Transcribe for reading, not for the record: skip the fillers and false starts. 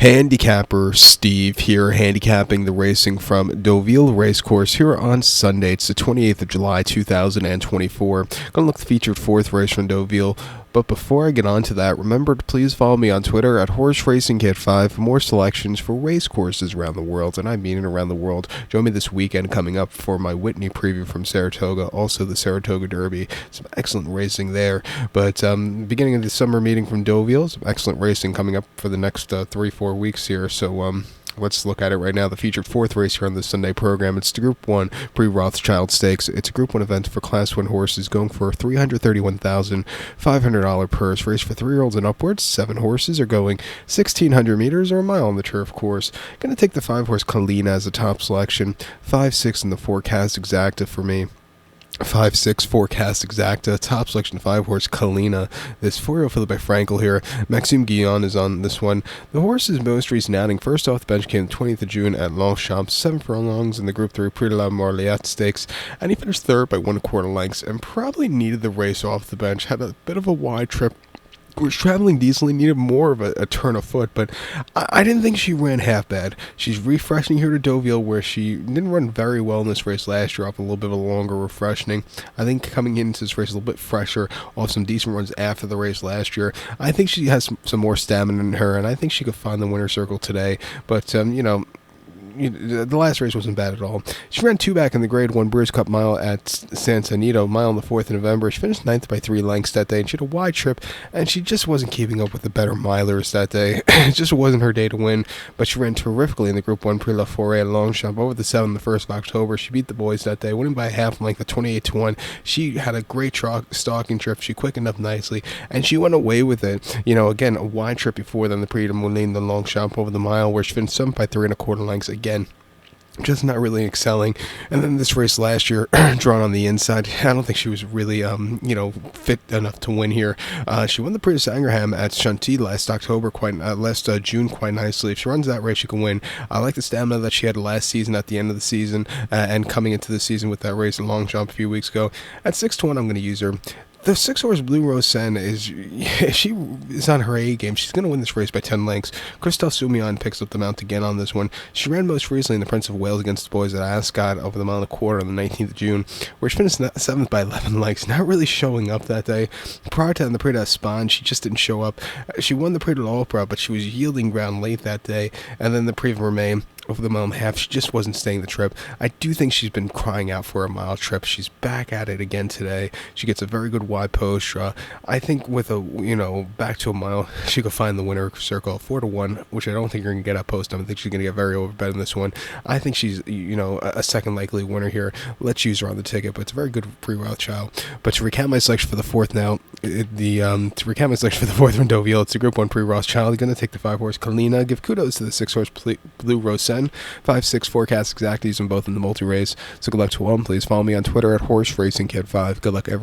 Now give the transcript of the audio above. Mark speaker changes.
Speaker 1: Handicapper Steve here, handicapping the racing from Deauville Racecourse here on Sunday. It's the 28th of July, 2024. Going to look at the featured fourth race from Deauville. But before I get on to that, remember to please follow me on Twitter at HorseRacingKid5 for more selections for race courses around the world, and I mean it around the world. Join me this weekend coming up for my Whitney preview from Saratoga, also the Saratoga Derby. Some excellent racing there. But beginning of the summer meeting from Deauville, some excellent racing coming up for the next 3-4 weeks here. So let's look at it right now. The featured fourth race here on the Sunday program. It's the Group 1 PRIX ROTHSCHILD Stakes. It's a Group 1 event for Class 1 horses going for a $331,500 purse. Race for 3-year-olds and upwards. 7 horses are going 1,600 meters or a mile on the turf course. Going to take the 5-horse Kalina as a top selection. 5-6 in the forecast exacta for me. 5-6 forecast exacta, top selection 5-horse Kalina. This 4-year-old Philip by Frankel here. Maxime Guillon is on this one. The horse's most recent outing, first off the bench, came the 20th of June at Longchamp, 7 furlongs in the Group 3 Prix de la Morliette Stakes, and he finished third by 1/4 lengths and probably needed the race off the bench. Had a bit of a wide trip. Was traveling decently, needed more of a turn of foot, but I didn't think she ran half bad. She's refreshing here to Deauville, where she didn't run very well in this race last year, off a little bit of a longer refreshing. I think coming into this race a little bit fresher, off some decent runs after the race last year. I think she has some more stamina in her, and I think she could find the winner's circle today. But, the last race wasn't bad at all. She ran 2 back in the Grade 1 Brewers Cup mile at San Antonio, mile on the 4th of November. She finished 9th by 3 lengths that day, and she had a wide trip, and she just wasn't keeping up with the better milers that day. It just wasn't her day to win, but she ran terrifically in the Group 1 Prix La Forêt at Longchamp over the 7th, the 1st of October. She beat the boys that day, winning by a half length at 28-1. She had a great stalking trip. She quickened up nicely, and she went away with it. Again, a wide trip before then, the Prix de Moulins, the Longchamp over the mile, where she finished 7th by 3 1/4 lengths. Again, just not really excelling. And then this race last year, drawn on the inside, I don't think she was really, fit enough to win here. She won the Prix de Sangerham at Chantilly last June quite nicely. If she runs that race, she can win. I like the stamina that she had last season at the end of the season, and coming into the season with that race at Longchamp a few weeks ago. At 6-1, I'm going to use her. The 6-horse Blue Rose Sen she is on her A game. She's going to win this race by 10 lengths. Christelle Soumillon picks up the mount again on this one. She ran most recently in the Prince of Wales against the boys at Ascot over the mile and a quarter on the 19th of June, where she finished 7th by 11 lengths. Not really showing up that day. Prior to the Prix d'Espagne, she just didn't show up. She won the Prix de l'Opera, but she was yielding ground late that day. And then the Prix Vermeil over the mile and a half, she just wasn't staying the trip. I do think she's been crying out for a mile trip. She's back at it again today. She gets a very good wide post draw. I think with back to a mile, she could find the winner circle 4-1, which I don't think you're going to get at post. I think she's going to get very overbet in this one. I think she's, a second likely winner here. Let's use her on the ticket, but it's a very good PRIX ROTHSCHILD. But to recap my selection for the fourth now, from Deauville, it's a Group 1 PRIX ROTHSCHILD. Going to take the 5-horse Kalina. Give kudos to the 6-horse Blue Rose Sen. 5-6 forecast exact. Use them both in the multi-race. So good luck to all. Please follow me on Twitter at HorseRacingKid5. Good luck, everyone.